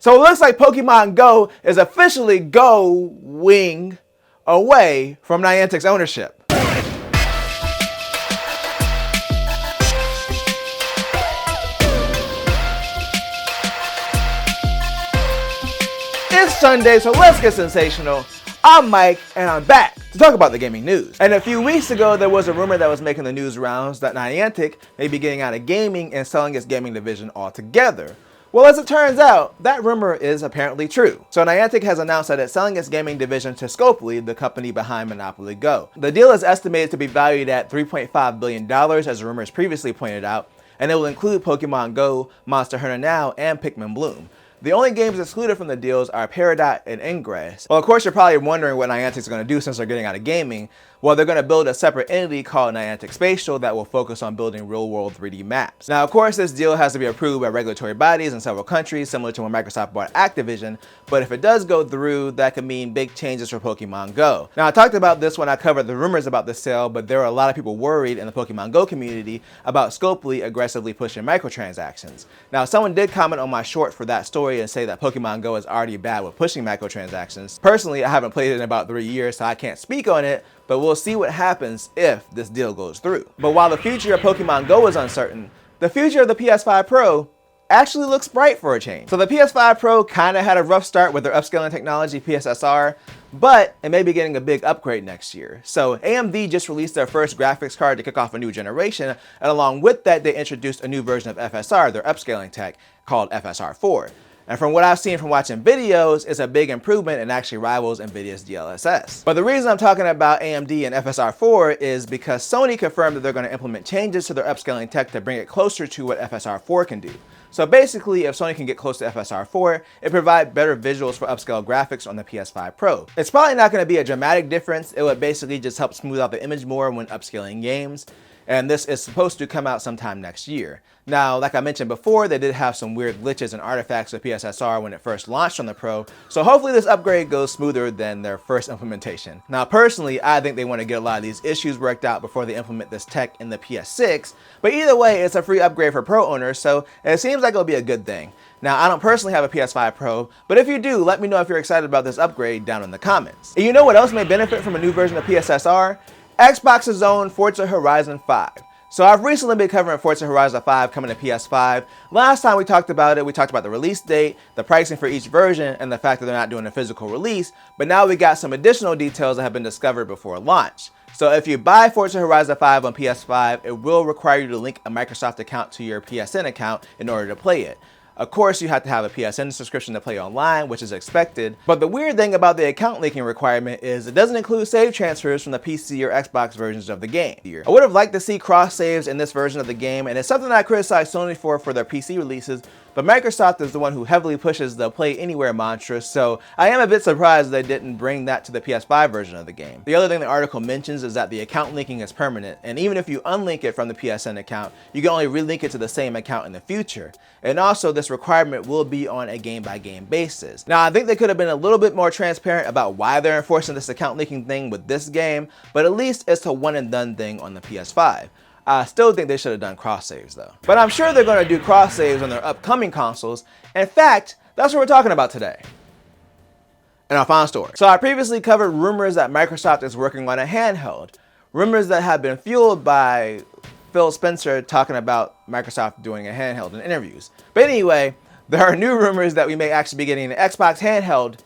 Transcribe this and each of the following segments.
So it looks like Pokemon Go is officially going away from Niantic's ownership. It's Sunday, so let's get sensational. I'm Mike, and I'm back to talk about the gaming news. And a few weeks ago, there was a rumor that was making the news rounds that Niantic may be getting out of gaming and selling its gaming division altogether. Well, as it turns out, that rumor is apparently true. So Niantic has announced that it's selling its gaming division to Scopely, the company behind Monopoly Go. The deal is estimated to be valued at $3.5 billion, as the rumors previously pointed out, and it will include Pokemon Go, Monster Hunter Now, and Pikmin Bloom. The only games excluded from the deals are Peridot and Ingress. Well, of course, you're probably wondering what Niantic's going to do since they're getting out of gaming. Well, they're going to build a separate entity called Niantic Spatial that will focus on building real-world 3D maps. Now, of course, this deal has to be approved by regulatory bodies in several countries, similar to when Microsoft bought Activision, but if it does go through, that could mean big changes for Pokemon Go. Now, I talked about this when I covered the rumors about the sale, but there are a lot of people worried in the Pokemon Go community about Scopely aggressively pushing microtransactions. Now, someone did comment on my short for that story and say that Pokemon Go is already bad with pushing microtransactions. Personally, I haven't played it in about 3 years, so I can't speak on it, but we'll see what happens if this deal goes through. But while the future of Pokemon Go is uncertain, the future of the PS5 Pro actually looks bright for a change. So the PS5 Pro kind of had a rough start with their upscaling technology, PSSR, but it may be getting a big upgrade next year. So AMD just released their first graphics card to kick off a new generation, and along with that, they introduced a new version of FSR, their upscaling tech, called FSR4. And from what I've seen from watching videos, it's a big improvement and actually rivals NVIDIA's DLSS. But the reason I'm talking about AMD and FSR4 is because Sony confirmed that they're going to implement changes to their upscaling tech to bring it closer to what FSR4 can do. So basically, if Sony can get close to FSR4, it provides better visuals for upscale graphics on the PS5 Pro. It's probably not going to be a dramatic difference. It would basically just help smooth out the image more when upscaling games. And this is supposed to come out sometime next year. Now, like I mentioned before, they did have some weird glitches and artifacts with PSSR when it first launched on the Pro, so hopefully this upgrade goes smoother than their first implementation. Now, personally, I think they want to get a lot of these issues worked out before they implement this tech in the PS6, but either way, it's a free upgrade for Pro owners, so it seems like it'll be a good thing. Now, I don't personally have a PS5 Pro, but if you do, let me know if you're excited about this upgrade down in the comments. And you know what else may benefit from a new version of PSSR? Xbox's own Forza Horizon 5. So I've recently been covering Forza Horizon 5 coming to PS5. Last time we talked about it, we talked about the release date, the pricing for each version, and the fact that they're not doing a physical release, but now we got some additional details that have been discovered before launch. So if you buy Forza Horizon 5 on PS5, it will require you to link a Microsoft account to your PSN account in order to play it. Of course, you have to have a PSN subscription to play online, which is expected. But the weird thing about the account linking requirement is it doesn't include save transfers from the PC or Xbox versions of the game. I would have liked to see cross saves in this version of the game, and it's something I criticize Sony for their PC releases, but Microsoft is the one who heavily pushes the Play Anywhere mantra, so I am a bit surprised they didn't bring that to the PS5 version of the game. The other thing the article mentions is that the account linking is permanent, and even if you unlink it from the PSN account, you can only relink it to the same account in the future. And also, this requirement will be on a game-by-game basis. Now, I think they could have been a little bit more transparent about why they're enforcing this account linking thing with this game, but at least it's a one-and-done thing on the PS5. I still think they should have done cross saves though. But I'm sure they're going to do cross saves on their upcoming consoles. In fact, that's what we're talking about today. And our final story. So I previously covered rumors that Microsoft is working on a handheld. Rumors that have been fueled by Phil Spencer talking about Microsoft doing a handheld in interviews. But anyway, there are new rumors that we may actually be getting an Xbox handheld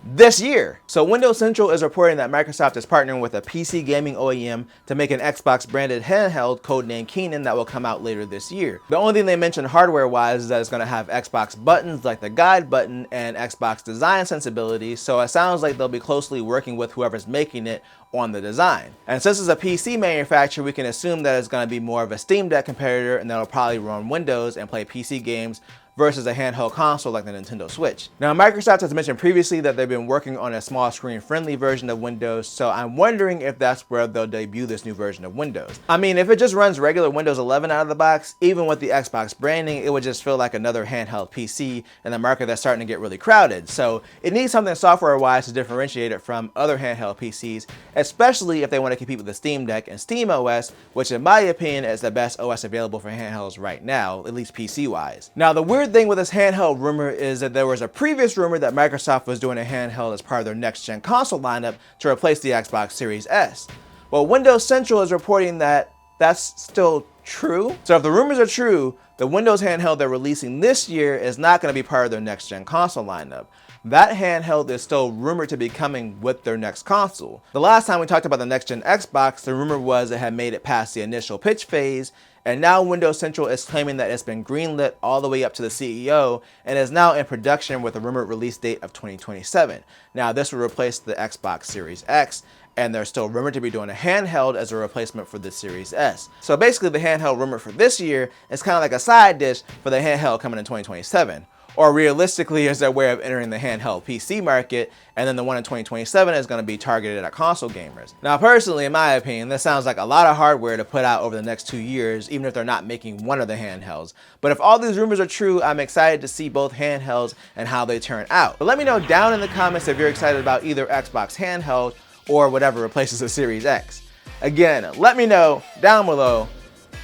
this year. So Windows Central is reporting that Microsoft is partnering with a PC gaming OEM to make an Xbox branded handheld codenamed Keenan that will come out later this year. The only thing they mentioned hardware wise is that it's going to have Xbox buttons like the guide button and Xbox design sensibilities, so it sounds like they'll be closely working with whoever's making it on the design. And since it's a PC manufacturer, we can assume that it's going to be more of a Steam Deck competitor and that'll probably run Windows and play PC games versus a handheld console like the Nintendo Switch. Now, Microsoft has mentioned previously that they've been working on a small screen friendly version of Windows, so I'm wondering if that's where they'll debut this new version of Windows. I mean, if it just runs regular Windows 11 out of the box, even with the Xbox branding, it would just feel like another handheld PC in the market that's starting to get really crowded. So it needs something software-wise to differentiate it from other handheld PCs, especially if they want to compete with the Steam Deck and SteamOS, which in my opinion is the best OS available for handhelds right now, at least PC-wise. Now, the weird weird thing with this handheld rumor is that there was a previous rumor that Microsoft was doing a handheld as part of their next-gen console lineup to replace the Xbox Series S. Well, Windows Central is reporting that that's still true. So if the rumors are true, the Windows handheld they're releasing this year is not going to be part of their next-gen console lineup. That handheld is still rumored to be coming with their next console. The last time we talked about the next-gen Xbox, the rumor was it had made it past the initial pitch phase, and now Windows Central is claiming that it's been greenlit all the way up to the CEO and is now in production with a rumored release date of 2027. Now this will replace the Xbox Series X, and they're still rumored to be doing a handheld as a replacement for the Series S. So basically the handheld rumor for this year is kind of like a side dish for the handheld coming in 2027. Or realistically is their way of entering the handheld PC market, and then the one in 2027 is going to be targeted at console gamers. Now personally, in my opinion, this sounds like a lot of hardware to put out over the next 2 years, even if they're not making one of the handhelds. But if all these rumors are true, I'm excited to see both handhelds and how they turn out. But let me know down in the comments if you're excited about either Xbox handheld or whatever replaces the Series X. Again, let me know down below,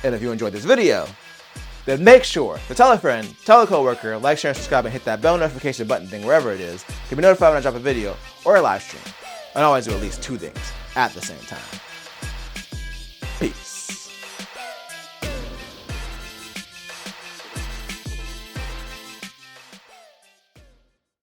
and if you enjoyed this video, then make sure to tell a friend, tell a coworker, like, share, and subscribe, and hit that bell notification button thing wherever it is to be notified when I drop a video or a live stream. I always do at least 2 things at the same time. Peace.